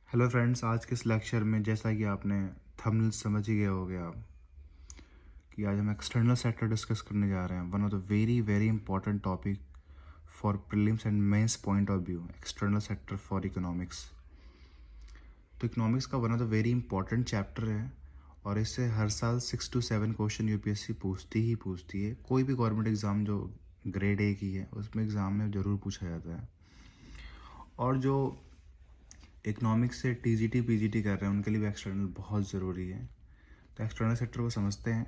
Hello friends, आज के इस लेक्चर में जैसा कि आपने थंबनेल समझ ही गए होगे आप कि आज हम एक्सटर्नल सेक्टर डिस्कस करने जा रहे हैं। One of the very very important topic for prelims and mains point of view, external sector for economics. तो इकोनॉमिक्स का one of the very important chapter है और इससे हर साल 6 to 7 क्वेश्चन यूपीएससी पूछती है। कोई भी गवर्नमेंट एग्ज़ाम जो ग्रेड ए की है उसमें एग्ज़ाम में ज़रूर पूछा जाता है। और जो इकोनॉमिक्स से टीजीटी पीजीटी कर रहे हैं उनके लिए भी एक्सटर्नल बहुत ज़रूरी है। तो एक्सटर्नल सेक्टर को समझते हैं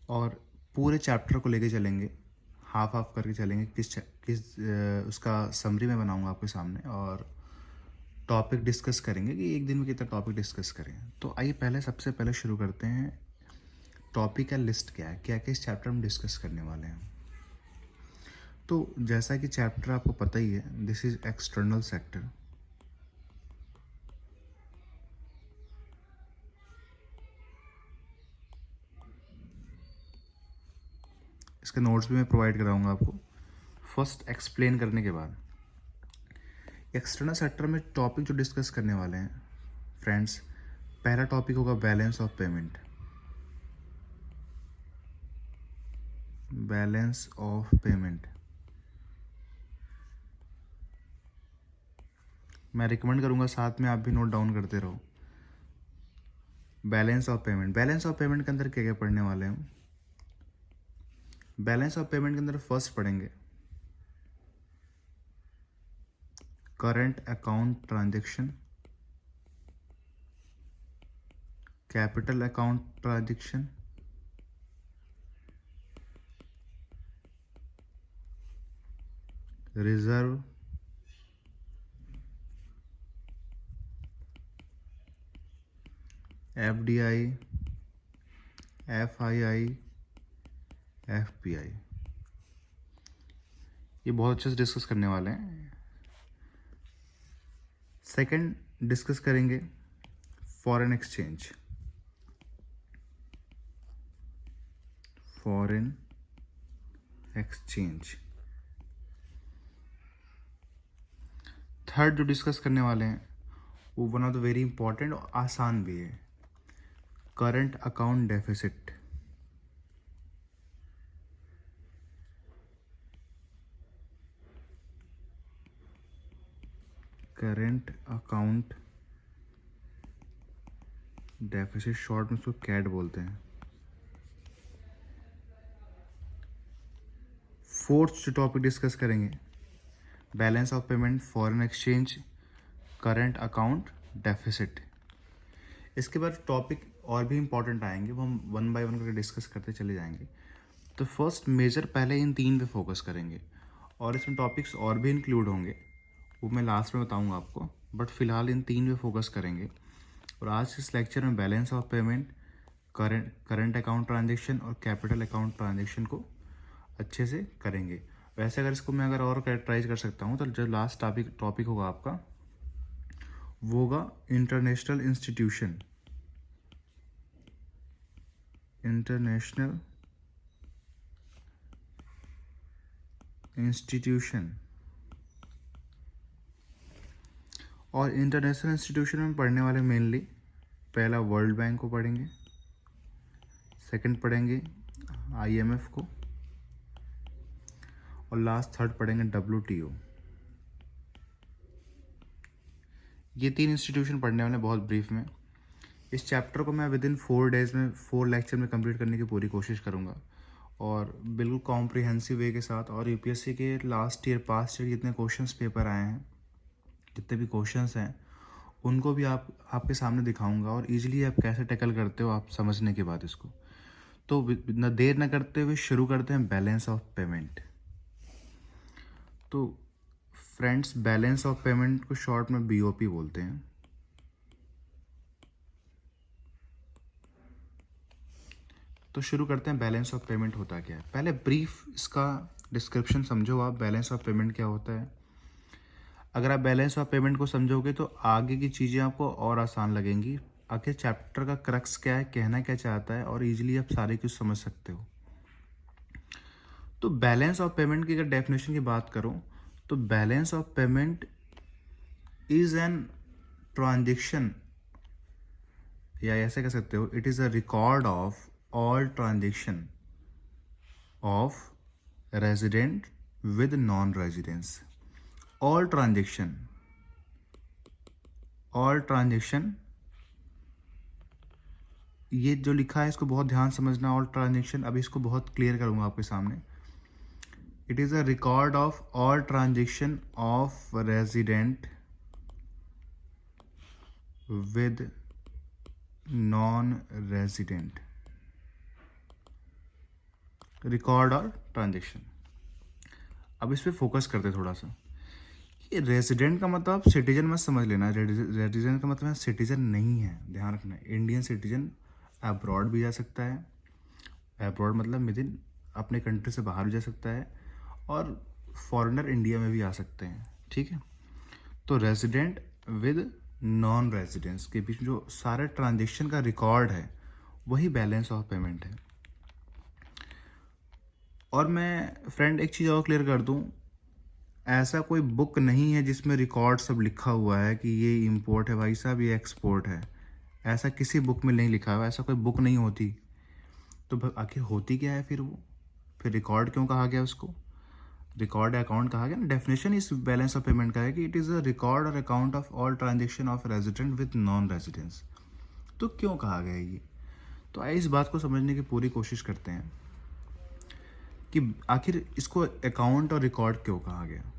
और पूरे चैप्टर को लेके चलेंगे, हाफ हाफ करके चलेंगे। उसका समरी मैं बनाऊंगा आपके सामने और टॉपिक डिस्कस करेंगे कि एक दिन में कितना टॉपिक डिस्कस करें। तो आइए सबसे पहले शुरू करते हैं। टॉपिक का लिस्ट क्या है, क्या क्या इस चैप्टर में डिस्कस करने वाले हैं। तो जैसा कि चैप्टर आपको पता ही है, दिस इज़ एक्सटर्नल सेक्टर। इसके नोट्स भी मैं प्रोवाइड कराऊंगा आपको फर्स्ट एक्सप्लेन करने के बाद। एक्सटर्नल सेक्टर में टॉपिक जो डिस्कस करने वाले हैं फ्रेंड्स, पहला टॉपिक होगा balance of payment. Balance of payment मैं रिकमेंड करूंगा साथ में आप भी नोट डाउन करते रहो। Balance of payment, balance of payment के अंदर क्या क्या पढ़ने वाले हैं हम। बैलेंस ऑफ पेमेंट के अंदर फर्स्ट पढ़ेंगे current account transaction, capital account transaction, reserve, FDI, FII, FPI. ये बहुत अच्छे से डिस्कस करने वाले हैं। सेकंड डिस्कस करेंगे foreign exchange, foreign exchange. Third जो डिस्कस करने वाले हैं वो one of the very important और आसान भी है, current account deficit. Current account deficit, short में उसको कैट बोलते हैं। फोर्थ जो टॉपिक डिस्कस करेंगे, balance of payment, foreign exchange, current account deficit. इसके बाद टॉपिक और भी इंपॉर्टेंट आएंगे, वो हम वन बाय वन करके डिस्कस करते चले जाएंगे। तो फर्स्ट मेजर पहले इन तीन पे फोकस करेंगे और इसमें टॉपिक्स और भी इंक्लूड होंगे, वो मैं लास्ट में बताऊंगा आपको, बट फिलहाल इन तीन पे फोकस करेंगे। और आज इस लेक्चर में balance of payment, current account transaction और कैपिटल अकाउंट ट्रांजेक्शन को अच्छे से करेंगे। वैसे अगर इसको मैं और कैरेक्टराइज कर सकता हूँ तो जो लास्ट टॉपिक होगा आपका वो होगा इंटरनेशनल इंस्टीट्यूशन, इंटरनेशनल इंस्टीट्यूशन। और इंटरनेशनल इंस्टीट्यूशन में पढ़ने वाले मेनली पहला वर्ल्ड बैंक को पढ़ेंगे, सेकंड पढ़ेंगे आईएमएफ को और लास्ट थर्ड पढ़ेंगे डब्ल्यूटीओ। ये तीन इंस्टीट्यूशन पढ़ने वाले बहुत ब्रीफ में। इस चैप्टर को मैं विद इन 4 days में 4 लेक्चर में कंप्लीट करने की पूरी कोशिश करूँगा और बिल्कुल कॉम्प्रिहेंसिव वे के साथ। और यूपीएससी के लास्ट ईयर पास्ट ईयर जितने क्वेश्चंस पेपर आए हैं, जितने भी क्वेश्चंस हैं उनको भी आपके सामने दिखाऊंगा और इजीली आप कैसे टैकल करते हो आप समझने के बाद इसको। तो न देर न करते हुए शुरू करते हैं बैलेंस ऑफ पेमेंट। तो फ्रेंड्स, बैलेंस ऑफ पेमेंट को शॉर्ट में बीओपी बोलते हैं। तो शुरू करते हैं बैलेंस ऑफ पेमेंट होता क्या है। पहले ब्रीफ इसका डिस्क्रिप्शन समझो आप, बैलेंस ऑफ पेमेंट क्या होता है। अगर आप बैलेंस ऑफ पेमेंट को समझोगे तो आगे की चीज़ें आपको और आसान लगेंगी। आखिर चैप्टर का क्रक्स क्या है, कहना क्या चाहता है, और इजीली आप सारे कुछ समझ सकते हो। तो बैलेंस ऑफ पेमेंट की अगर डेफिनेशन की बात करूं तो balance of payment is an transaction, या ऐसे कह सकते हो, it is a record of all transaction of resident with non residence. All transaction, all transaction, ये जो लिखा है इसको बहुत ध्यान समझना। ऑल ट्रांजेक्शन, अभी इसको बहुत क्लियर करूंगा आपके सामने। It is a record of all transaction of resident with non resident, record और ट्रांजेक्शन। अब इस पे फोकस करते थोड़ा सा। ये रेजिडेंट का मतलब सिटीजन मत समझ लेना। रेजिडेंट का मतलब सिटीजन नहीं है, ध्यान रखना। इंडियन सिटीजन अब्रॉड भी जा सकता है, अब्रॉड मतलब विद इन अपने कंट्री से बाहर भी जा सकता है, और फॉरेनर इंडिया में भी आ सकते हैं, ठीक है। तो रेजिडेंट विद नॉन रेजिडेंस के बीच में जो सारे ट्रांजेक्शन का रिकॉर्ड है वही बैलेंस ऑफ पेमेंट है। और मैं फ्रेंड एक चीज़ और क्लियर कर दूं, ऐसा कोई बुक नहीं है जिसमें रिकॉर्ड सब लिखा हुआ है कि ये इंपोर्ट है भाई साहब, ये एक्सपोर्ट है। ऐसा किसी बुक में नहीं लिखा हुआ, ऐसा कोई बुक नहीं होती। तो आखिर होती क्या है फिर वो, फिर रिकॉर्ड क्यों कहा गया उसको? रिकॉर्ड अकाउंट कहा गया ना। डेफिनेशन इस बैलेंस ऑफ पेमेंट का है कि इट इज़ अ रिकॉर्ड और account of all transaction of resident with non residence. तो क्यों कहा गया ये? तो आइए इस बात को समझने की पूरी कोशिश करते हैं कि आखिर इसको अकाउंट और रिकॉर्ड क्यों कहा गया।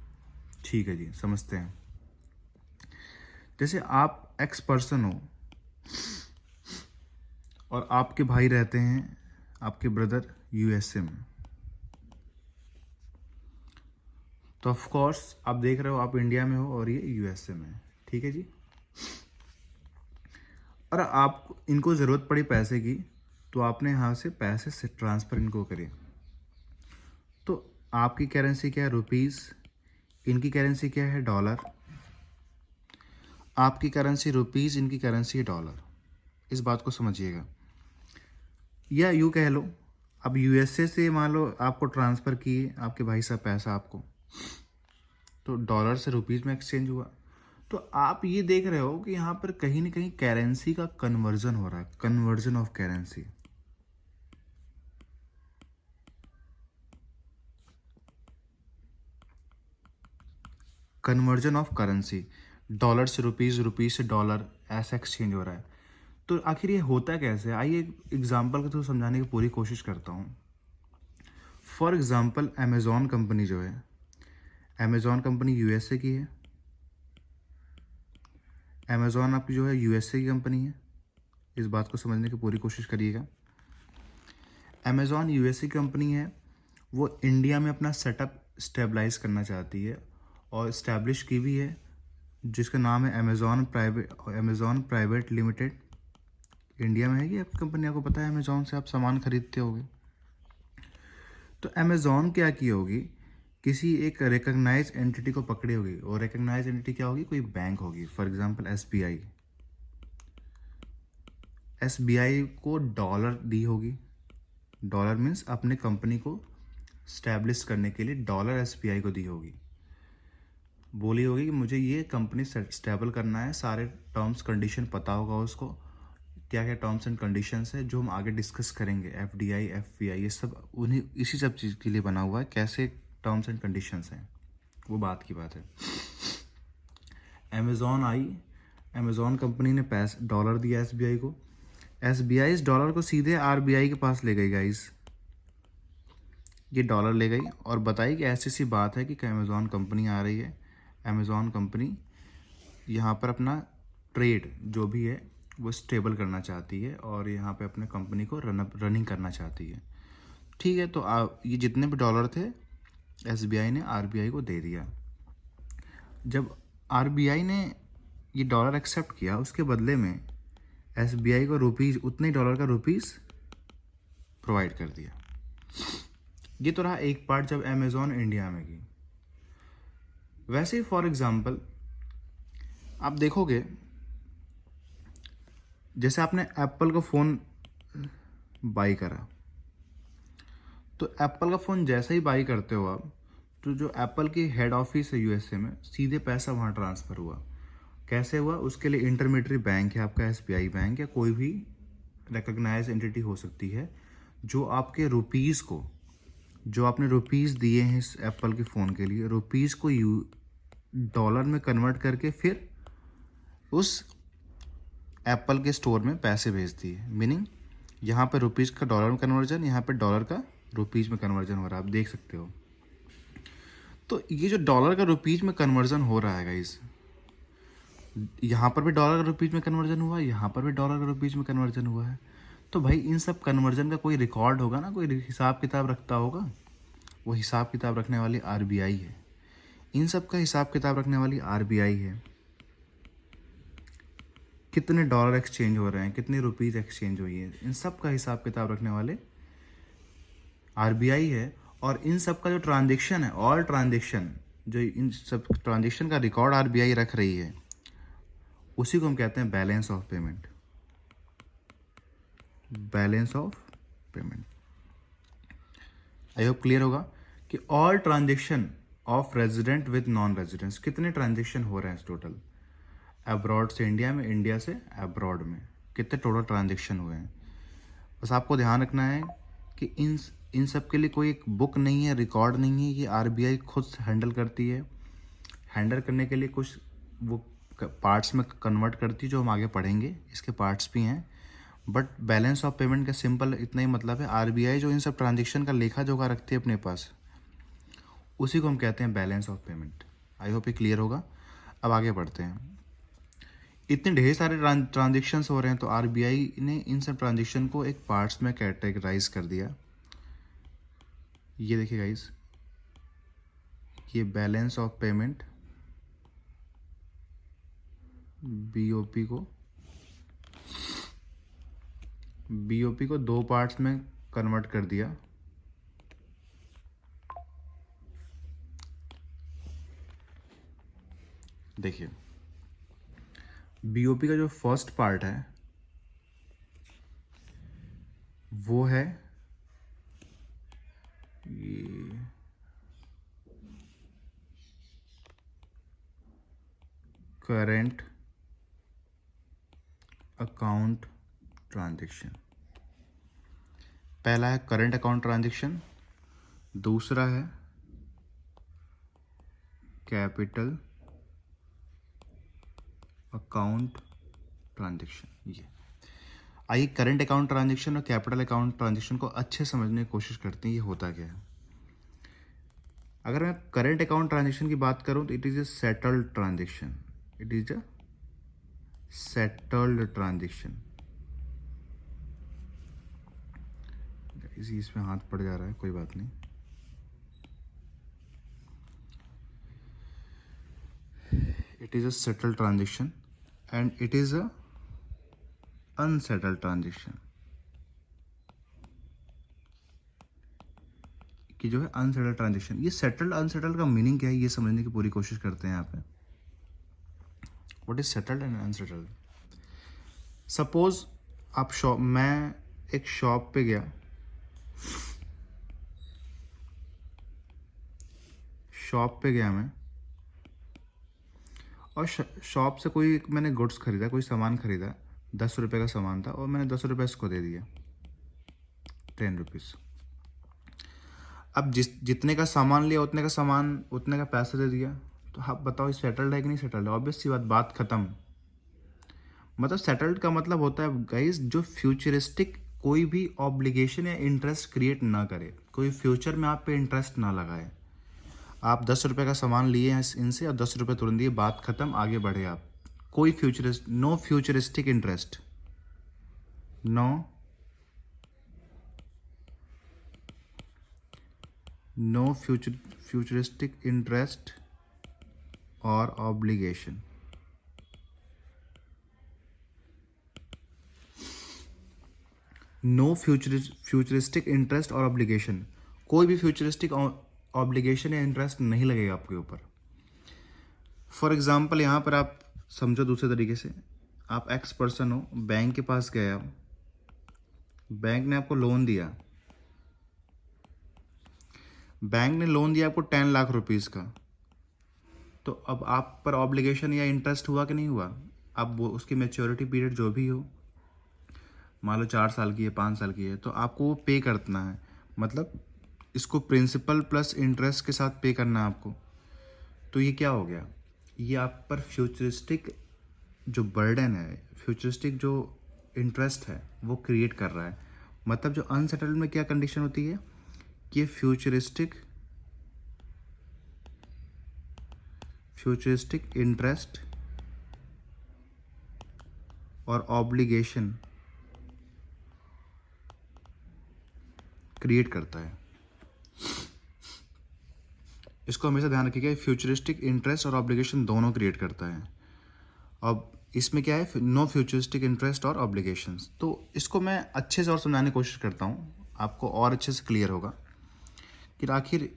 ठीक है जी, समझते हैं। जैसे आप एक्स पर्सन हो और आपके भाई रहते हैं, आपके ब्रदर यूएसए में, तो ऑफ कोर्स आप देख रहे हो आप इंडिया में हो और ये यूएसए में है, ठीक है जी। और आप इनको ज़रूरत पड़ी पैसे की, तो आपने यहाँ से पैसे से ट्रांसफ़र इनको करे। तो आपकी करेंसी क्या है? रुपीज़। इनकी करेंसी क्या है? डॉलर। आपकी करेंसी रुपीज़, इनकी करेंसी है डॉलर। इस बात को समझिएगा। या यूँ कह लो, अब यूएसए से मान लो आपको ट्रांसफ़र किए आपके भाई साहब पैसा आपको, तो डॉलर से रुपीज़ में एक्सचेंज हुआ। तो आप ये देख रहे हो कि यहाँ पर कहीं ना कहीं करेंसी का कन्वर्जन हो रहा है, conversion of currency. Conversion of currency, dollar से रुपीज़, रुपीज़ से डॉलर, ऐसा एक्सचेंज हो रहा है। तो आखिर ये होता कैसे? आइए एग्जांपल के थ्रू समझाने की पूरी कोशिश करता हूँ। फॉर एग्जांपल अमेज़ॉन कंपनी जो है, अमेज़ॉन कंपनी यूएसए की है। अमेज़ॉन आपकी जो है यूएसए की कंपनी है। इस बात को समझने की पूरी कोशिश करिएगा। अमेज़ॉन यूएसए की कंपनी है, वो इंडिया में अपना सेटअप स्टेबलाइज करना चाहती है और इस्टेब्लिश की भी है, जिसका नाम है अमेज़ॉन प्राइवेट लिमिटेड। इंडिया में है कि आपकी कंपनी, आपको पता है अमेज़ॉन से आप सामान खरीदते होगे। तो अमेज़ॉन क्या की होगी, किसी एक रिकग्नाइज एंटिटी को पकड़ी होगी, और रिकग्नाइज एंटिटी क्या होगी? कोई बैंक होगी, फॉर एग्जांपल एसबीआई। एसबीआई को डॉलर दी होगी। डॉलर मीन्स अपने कंपनी को स्टैब्लिश करने के लिए डॉलर एसबीआई को दी होगी। बोली होगी कि मुझे ये कंपनी स्टेबल करना है, सारे टर्म्स कंडीशन पता होगा उसको, क्या क्या टर्म्स एंड कंडीशंस है जो हम आगे डिस्कस करेंगे। एफडीआई, एफपीआई, ये सब उन्हीं इसी सब चीज़ के लिए बना हुआ है। कैसे टर्म्स एंड कंडीशंस हैं वो बात की बात है। अमेज़ॉन आई, अमेज़ॉन कंपनी ने पैसा डॉलर दिया एसबीआई को। एसबीआई इस डॉलर को सीधे आरबीआई के पास ले गई गाइस। ये डॉलर ले गई और बताई कि ऐसी सी बात है कि अमेज़ॉन कंपनी आ रही है। अमेज़ॉन कंपनी यहाँ पर अपना ट्रेड जो भी है वो स्टेबल करना चाहती है और यहाँ पे अपने कंपनी को रनिंग करना चाहती है। ठीक है, तो ये जितने भी डॉलर थे एसबीआई ने आरबीआई को दे दिया। जब आरबीआई ने ये डॉलर एक्सेप्ट किया, उसके बदले में एसबीआई को रुपीज़, उतने डॉलर का रुपीज़ प्रोवाइड कर दिया। ये तो रहा एक पार्ट जब अमेज़ॉन इंडिया में गई। वैसे ही फॉर एग्जांपल आप देखोगे, जैसे आपने एप्पल का फ़ोन बाई करा, तो एप्पल का फ़ोन जैसे ही बाई करते हो आप, तो जो एप्पल की हेड ऑफिस है यूएसए में, सीधे पैसा वहाँ ट्रांसफ़र हुआ। कैसे हुआ? उसके लिए इंटरमीडियरी बैंक है आपका, एसबीआई बैंक या कोई भी रिकग्नाइज एंटिटी हो सकती है, जो आपके रुपीज़ को, जो आपने रुपीज़ दिए हैं इस एप्पल के फ़ोन के लिए, रुपीज़ को डॉलर में कन्वर्ट करके फिर उस एप्पल के स्टोर में पैसे भेजती है। मीनिंग यहाँ पे रुपीज़ का डॉलर में कन्वर्जन, यहाँ पे डॉलर का रुपीज़ में कन्वर्जन हो रहा है, आप देख सकते हो। तो ये जो डॉलर का रुपीज़ में कन्वर्जन हो रहा है गाइस, यहाँ पर भी डॉलर का रुपीज़ में कन्वर्जन हुआ है, यहाँ पर भी डॉलर का रुपीज़ में कन्वर्जन हुआ है। तो भाई इन सब कन्वर्जन का कोई रिकॉर्ड होगा ना, कोई हिसाब किताब रखता होगा। वो हिसाब किताब रखने वाली आरबीआई है। इन सब का हिसाब किताब रखने वाली आरबीआई है। कितने डॉलर एक्सचेंज हो रहे हैं, कितनी रुपीज़ एक्सचेंज हुई है, इन सब का हिसाब किताब रखने वाले आरबीआई है। और इन सब का जो ट्रांजेक्शन है, ऑल ट्रांजेक्शन, जो इन सब ट्रांजेक्शन का रिकॉर्ड आरबीआई रख रही है, उसी को हम कहते हैं balance of payment. Balance of payment. I hope clear होगा कि all transaction of resident with non residents, कितने ट्रांजेक्शन हो रहे हैं टोटल, अब्रॉड से इंडिया में, इंडिया से अब्रॉड में, कितने टोटल ट्रांजेक्शन हुए हैं। बस आपको ध्यान रखना है कि इन सब के लिए कोई एक बुक नहीं है, रिकॉर्ड नहीं है, ये आरबीआई खुद हैंडल करती है। हैंडल करने के लिए कुछ वो पार्ट्स में कन्वर्ट करती है, जो हम आगे पढ़ेंगे, इसके पार्ट्स भी हैं। बट बैलेंस ऑफ पेमेंट का सिंपल इतना ही मतलब है, आरबीआई जो इन सब ट्रांजेक्शन का लेखा जोखा रखती है अपने पास, उसी को हम कहते हैं balance of payment. I hope ये क्लियर होगा। अब आगे बढ़ते हैं। इतने ढेर सारे ट्रांजेक्शन्स हो रहे हैं, तो आरबीआई ने इन सब ट्रांजेक्शन को एक पार्ट्स में कैटेगराइज कर दिया। ये देखिए गाइस, ये बैलेंस ऑफ पेमेंट बीओपी को दो पार्ट्स में कन्वर्ट कर दिया। देखिए, बीओपी का जो फर्स्ट पार्ट है वो है ये करेंट अकाउंट ट्रांजैक्शन। पहला है करेंट अकाउंट ट्रांजैक्शन, दूसरा है कैपिटल अकाउंट ट्रांजैक्शन। ये आइए करेंट अकाउंट ट्रांजैक्शन और कैपिटल अकाउंट ट्रांजैक्शन को अच्छे समझने की कोशिश करते हैं, ये होता क्या है। अगर मैं करेंट अकाउंट ट्रांजैक्शन की बात करूं तो it is a settled transaction. It is a settled transaction. इसी इसमें हाथ पड़ जा रहा है, कोई बात नहीं। It is a settled transaction and it is a unsettled transaction, कि जो है अनसेटल्ड ट्रांजैक्शन। ये सेटल्ड अनसेटल्ड का मीनिंग क्या है, ये समझने की पूरी कोशिश करते हैं यहाँ पे। What is settled and unsettled? Suppose आप मैं एक शॉप पे गया, मैं, और शॉप से कोई मैंने गुड्स खरीदा, कोई सामान खरीदा, 10 रुपये का सामान था और मैंने 10 रुपये इसको दे दिया, 10 रुपीज़। अब जितने का सामान लिया उतने का पैसा दे दिया, तो आप बताओ सेटल्ड है कि नहीं सेटल्ड है? ऑब्वियस सी बात खत्म। मतलब सेटल्ड का मतलब होता है गाइस, जो फ्यूचरिस्टिक कोई भी ऑब्लिगेशन या इंटरेस्ट क्रिएट ना करे, कोई फ्यूचर में आप पे इंटरेस्ट ना लगाए। आप 10 रुपये का सामान लिए हैं इनसे और 10 रुपये तुरंत दिए, बात खत्म, आगे बढ़े आप। कोई no futuristic interest, no futuristic interest और ऑब्लिगेशन। नो फ्यूचरिस्टिक इंटरेस्ट और ऑब्लिगेशन, कोई भी फ्यूचरिस्टिक ऑब्लिगेशन या इंटरेस्ट नहीं लगेगा आपके ऊपर। फॉर एग्जाम्पल यहाँ पर आप समझो दूसरे तरीके से, आप एक्स पर्सन हो, बैंक के पास गए हो, बैंक ने आपको लोन दिया, बैंक ने लोन दिया आपको 10 लाख रुपीज़ का, तो अब आप पर ऑब्लिगेशन या इंटरेस्ट हुआ कि नहीं हुआ? अब वो उसकी मैच्योरिटी पीरियड जो भी हो, मान लो 4 साल की है, 5 साल की है, तो आपको वो पे करना है। मतलब इसको प्रिंसिपल प्लस इंटरेस्ट के साथ पे करना है आपको। तो ये क्या हो गया? ये आप पर फ्यूचरिस्टिक जो बर्डन है, फ्यूचरिस्टिक जो इंटरेस्ट है वो क्रिएट कर रहा है। मतलब जो अनसेटल्ड में क्या कंडीशन होती है कि फ्यूचरिस्टिक इंटरेस्ट और ऑब्लिगेशन क्रिएट करता है। इसको हमेशा ध्यान रखिएगा, फ्यूचरिस्टिक इंटरेस्ट और ऑब्लिगेशन दोनों क्रिएट करता है। अब इसमें क्या है, नो फ्यूचरिस्टिक इंटरेस्ट और ऑब्लिगेशंस। तो इसको मैं अच्छे से और समझाने की कोशिश करता हूँ, आपको और अच्छे से क्लियर होगा कि आखिर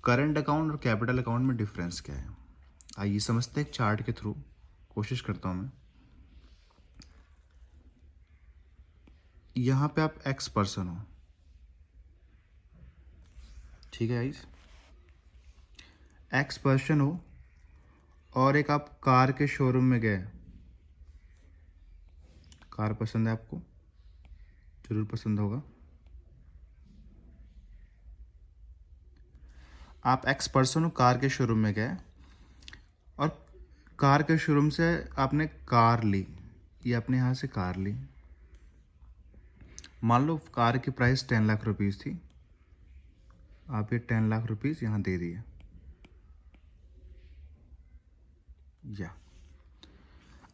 करंट अकाउंट और कैपिटल अकाउंट में डिफरेंस क्या है। आइए समझते हैं एक चार्ट के थ्रू, कोशिश करता हूँ मैं। यहाँ पे आप एक्स पर्सन हो, ठीक है गाइस, एक्स पर्सन हो और एक आप कार के शोरूम में गए। कार पसंद है आपको, जरूर पसंद होगा। आप एक्स पर्सन हो, कार के शोरूम में गए और कार के शोरूम से आपने कार ली, ये अपने यहाँ से कार ली। मान लो कार की प्राइस 10 लाख रुपीज़ थी, आप ये 10 लाख रुपीज़ यहाँ दे दिए। या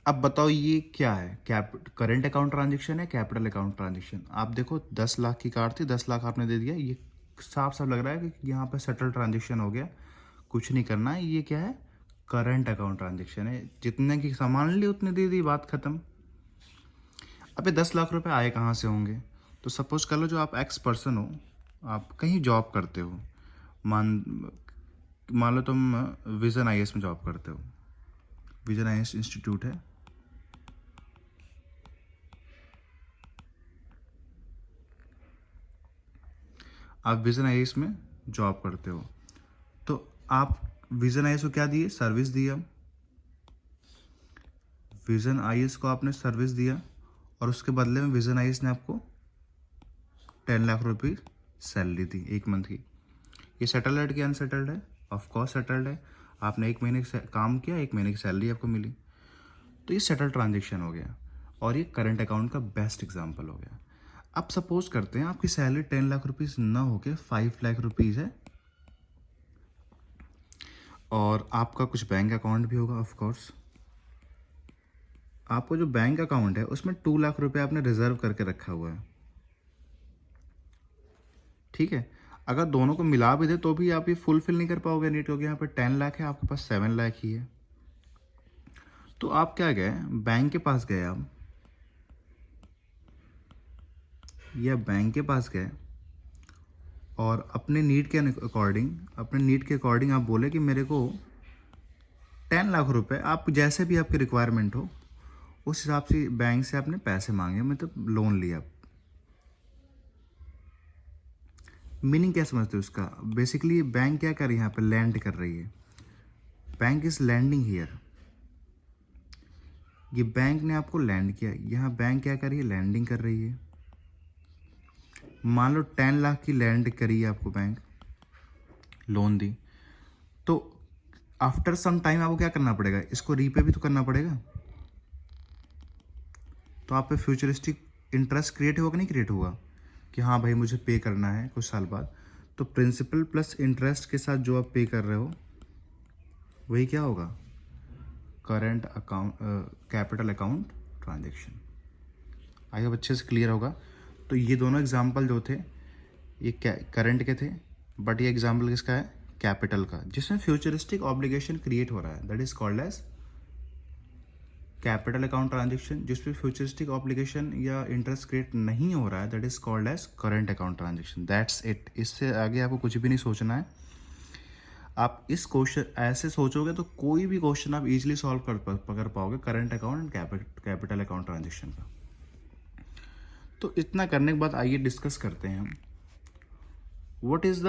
अब बताओ ये क्या है, करंट अकाउंट ट्रांजेक्शन है, कैपिटल अकाउंट ट्रांजेक्शन? आप देखो 10 लाख की कार थी, 10 लाख आपने दे दिया। ये साफ साफ लग रहा है कि यहाँ पे सेटल ट्रांजेक्शन हो गया, कुछ नहीं करना है। ये क्या है, करंट अकाउंट ट्रांजेक्शन है। जितने की सामान ली उतने दे दी, बात खत्म। अब ये 10 लाख रुपए आए कहाँ से होंगे? तो सपोज कर लो जो आप एक्स पर्सन हो, आप कहीं जॉब करते हो, मान मान लो तुम विजन आईएएस में जॉब करते हो। विजन आईएएस इंस्टीट्यूट है, आप विजन आईएएस में जॉब करते हो। तो आप विजन आईएएस को क्या दिए, सर्विस दिया। विजन आईएएस को आपने सर्विस दिया और उसके बदले में विजन आईएएस ने आपको 10 लाख रुपये सैलरी दी 1 मंथ की। ये सेटल्ड है कि अनसेटल्ड है? ऑफकोर्स सेटल्ड है। आपने 1 महीने काम किया, 1 महीने की सैलरी आपको मिली, तो ये सेटल्ड ट्रांजेक्शन हो गया और ये करंट अकाउंट का बेस्ट एग्जांपल हो गया। अब सपोज करते हैं आपकी सैलरी 10 लाख रुपीज़ ना होके 5 लाख रुपीज़ है और आपका कुछ बैंक अकाउंट भी होगा। ऑफ कोर्स आपको जो बैंक अकाउंट है उसमें 2 लाख रुपए आपने रिजर्व करके रखा हुआ है, ठीक है। अगर दोनों को मिला भी दे तो भी आप ये फुलफिल नहीं कर पाओगे नीट, क्योंकि यहाँ पे 10 लाख है, आपके पास 7 लाख ही है। तो आप क्या गए, बैंक के पास गए आप, या बैंक के पास गए और अपने नीड के अकॉर्डिंग आप बोले कि मेरे को 10 लाख रुपए, आप जैसे भी आपकी रिक्वायरमेंट हो उस हिसाब से बैंक से आपने पैसे मांगे, मतलब लोन लिया। मीनिंग क्या समझते हो उसका? बेसिकली बैंक क्या कर रही है, यहाँ पे लैंड कर रही है। Bank is lending here. ये बैंक ने आपको लैंड किया, यहाँ बैंक क्या कर रही है, लैंडिंग कर रही है। मान लो 10 लाख की लैंड करी है आपको बैंक, लोन दी, तो आफ्टर सम टाइम आपको क्या करना पड़ेगा, इसको रीपे भी तो करना पड़ेगा। तो आप पे फ्यूचरिस्टिक इंटरेस्ट क्रिएट होगा कि नहीं क्रिएट होगा कि हाँ भाई मुझे पे करना है कुछ साल बाद। तो प्रिंसिपल प्लस इंटरेस्ट के साथ जो आप पे कर रहे हो वही क्या होगा, current account, capital account transaction. I hope अच्छे से क्लियर होगा। तो ये दोनों एग्जाम्पल जो थे ये करंट के थे, बट ये एग्जाम्पल किसका है, कैपिटल का, जिसमें फ्यूचरिस्टिक ऑब्लिगेशन क्रिएट हो रहा है, that is called as capital account transaction. जिसपे फ्यूचरिस्टिक ऑब्लिगेशन या इंटरेस्ट क्रिएट नहीं हो रहा है, that is called as current account transaction. That's it. इससे आगे आपको कुछ भी नहीं सोचना है। आप इस क्वेश्चन ऐसे सोचोगे तो कोई भी क्वेश्चन आप इजीली सॉल्व कर पाओगे current account and capital account transaction का। तो इतना करने के बाद आइए डिस्कस करते हैं हम what is the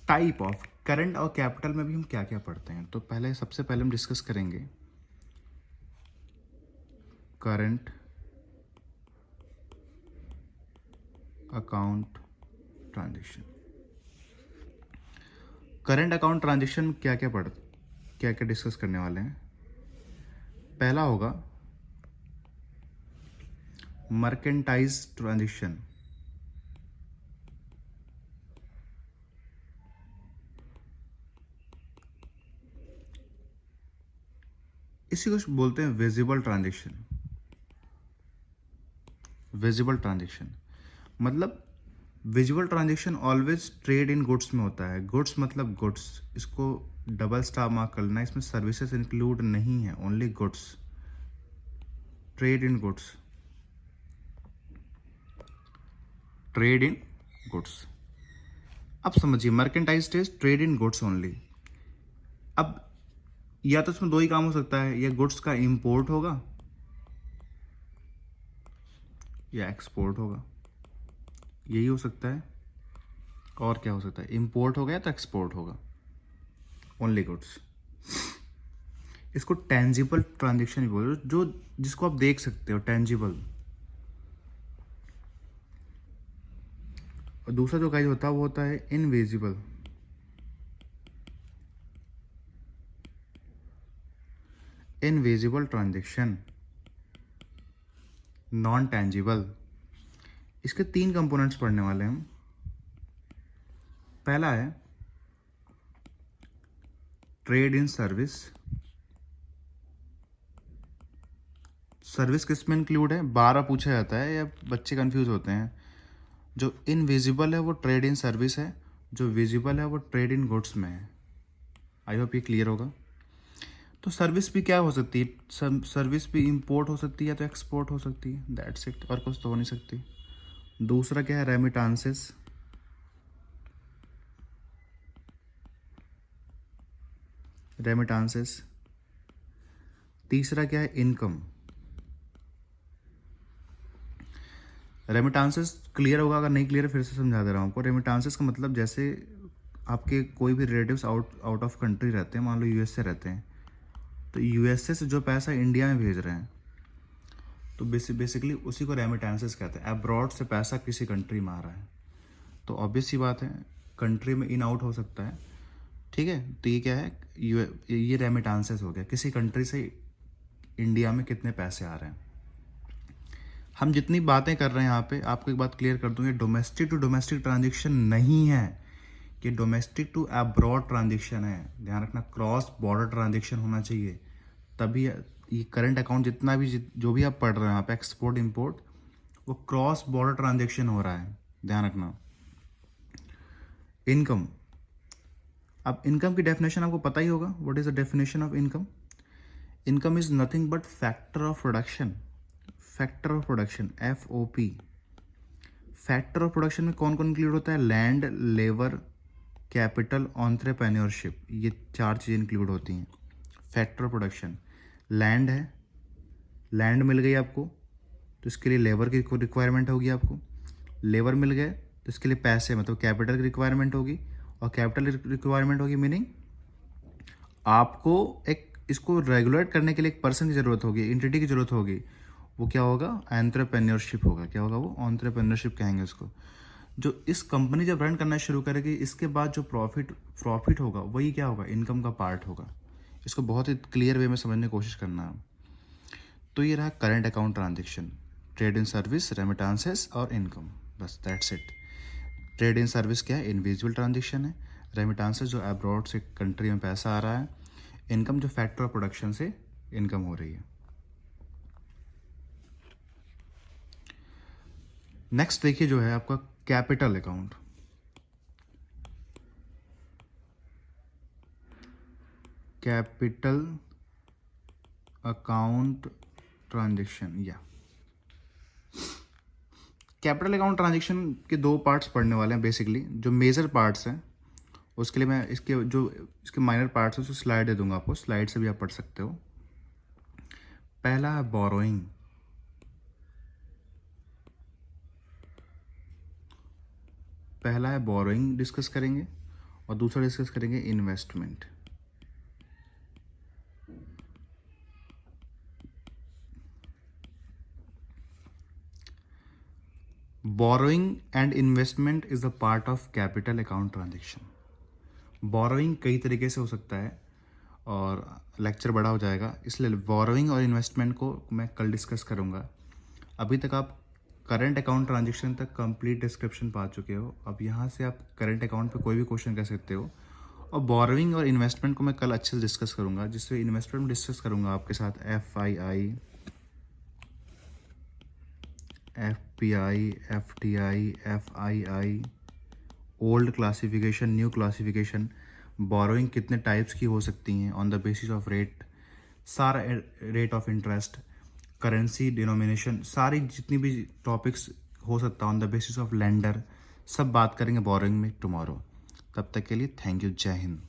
type of current और कैपिटल में भी हम क्या क्या पढ़ते हैं, तो पहले सबसे पहले हम डिस्कस करेंगे current account transaction. Current account transaction क्या क्या डिस्कस करने वाले हैं। पहला होगा मर्केंटाइज ट्रांजेक्शन। इसी को बोलते हैं विजिबल ट्रांजेक्शन। विजिबल ट्रांजेक्शन मतलब visual transaction always trade in goods में होता है। गुड्स मतलब गुड्स, इसको डबल स्टार मार्क करना, इसमें सर्विसेज इंक्लूड नहीं है, only goods, trade in goods, trade in goods. अब समझिए merchandised is trade in goods only. अब या तो इसमें दो ही काम हो सकता है, या गुड्स का इंपोर्ट होगा या एक्सपोर्ट होगा, यही हो सकता है। और क्या हो सकता है, इंपोर्ट होगा या तो एक्सपोर्ट होगा, ओनली गुड्स। इसको टेंजिबल ट्रांजेक्शन बोलो, जो जिसको आप देख सकते हो, टेंजिबल। और दूसरा जो गाइस होता है वो होता है invisible. Invisible transaction, non tangible. इसके 3 कंपोनेंट्स पढ़ने वाले हैं हम। पहला है ट्रेड इन सर्विस। सर्विस किस में इंक्लूड है, 12 पूछा जाता है या बच्चे कंफ्यूज होते हैं। जो इनविजिबल है वो ट्रेड इन सर्विस है, जो विजिबल है वो ट्रेड इन गुड्स में है। आई होप ये क्लियर होगा। तो सर्विस भी क्या हो सकती है, सर्विस भी इंपोर्ट हो सकती है या तो एक्सपोर्ट हो सकती है, दैट्स इट, और कुछ तो हो नहीं सकती। दूसरा क्या है, रेमिटांसेस। रेमिटांसेस। तीसरा क्या है, इनकम। रेमिटांसेस क्लियर होगा, अगर नहीं क्लियर फिर से समझा दे रहा हूँ आपको। रेमिटांसेस का मतलब जैसे आपके कोई भी रिलेटिव्स आउट ऑफ कंट्री रहते हैं, मान लो यूएस से रहते हैं, तो यूएसए से जो पैसा इंडिया में भेज रहे हैं, तो बेसिकली उसी को रेमिटेंसेस कहते हैं। अब्रॉड से पैसा किसी कंट्री में आ रहा है, तो ऑब्वियस सी बात है कंट्री में इन आउट हो सकता है, ठीक है। तो ये क्या है, ये रेमिटेंसेस हो गया, किसी कंट्री से इंडिया में कितने पैसे आ रहे हैं। हम जितनी बातें कर रहे हैं यहाँ पे, आपको एक बात क्लियर कर दूँ, ये डोमेस्टिक टू डोमेस्टिक ट्रांजेक्शन नहीं है, ये डोमेस्टिक टू अब्रॉड ट्रांजेक्शन है। ध्यान रखना, क्रॉस बॉर्डर ट्रांजेक्शन होना चाहिए, तभी ये करंट अकाउंट जितना भी जो भी आप पढ़ रहे हैं यहाँ पे, एक्सपोर्ट इंपोर्ट, वो क्रॉस बॉर्डर ट्रांजेक्शन हो रहा है, ध्यान रखना। इनकम, अब इनकम की डेफिनेशन आपको पता ही होगा। What is the definition of income? Income is nothing but factor of production. Factor of production, FOP। Factor of production में कौन कौन इंक्लूड होता है, लैंड, लेबर, कैपिटल, एंटरप्रेन्योरशिप, ये 4 चीज़ें इंक्लूड होती हैं। फैक्टर ऑफ प्रोडक्शन, लैंड है, लैंड मिल गई आपको तो इसके लिए लेबर की रिक्वायरमेंट होगी आपको। लेबर मिल गए तो इसके लिए पैसे मतलब कैपिटल की रिक्वायरमेंट होगी, और कैपिटल रिक्वायरमेंट होगी मीनिंग आपको एक इसको रेगुलेट करने के लिए एक पर्सन की ज़रूरत होगी, एंटिटी की ज़रूरत होगी। वो क्या होगा, एंटरप्रेन्योरशिप होगा। क्या होगा वो, एंटरप्रेन्योरशिप कहेंगे उसको। जो इस कंपनी जब रन करना शुरू करेगी, इसके बाद जो प्रॉफिट होगा वही क्या होगा, इनकम का पार्ट होगा। इसको बहुत ही क्लियर वे में समझने की कोशिश करना है। तो ये रहा current account transaction, trade in service, रेमिटांसेस और इनकम, बस that's it. Trade in service क्या है, इनविजिबल ट्रांजेक्शन है। रेमिटांसेस जो अब्रॉड से कंट्री में पैसा आ रहा है। इनकम जो फैक्टर ऑफ प्रोडक्शन से इनकम हो रही है। नेक्स्ट देखिए जो है आपका capital account. Capital account transaction, या कैपिटल अकाउंट ट्रांजेक्शन के 2 पार्ट्स पढ़ने वाले हैं बेसिकली। जो मेजर पार्ट्स हैं उसके लिए मैं इसके माइनर पार्ट्स हैं उसको स्लाइड दे दूंगा आपको, स्लाइड से भी आप पढ़ सकते हो। पहला है बोरोइंग। डिस्कस करेंगे। और दूसरा डिस्कस करेंगे investment. Borrowing and investment is a part of capital account transaction. Borrowing कई तरीके से हो सकता है और लेक्चर बड़ा हो जाएगा, इसलिए बोरोइंग और इन्वेस्टमेंट को मैं कल डिस्कस करूँगा। अभी तक आप करंट अकाउंट ट्रांजेक्शन तक कंप्लीट डिस्क्रिप्शन पा चुके हो। अब यहाँ से आप करंट अकाउंट पे कोई भी क्वेश्चन कर सकते हो। और बोरोइंग और इन्वेस्टमेंट को मैं कल अच्छे से डिस्कस करूँगा, जिससे इन्वेस्टमेंट डिस्कस करूँगा आपके साथ FII, FPI, FTI, FII, old classification, new classification, borrowing कितने टाइप्स की हो सकती हैं on the basis of rate, सारा rate of interest, currency denomination, सारी जितनी भी टॉपिक्स हो सकता है on the basis of lender, सब बात करेंगे बोरोइंग में टुमारो। तब तक के लिए थैंक यू, जय हिंद।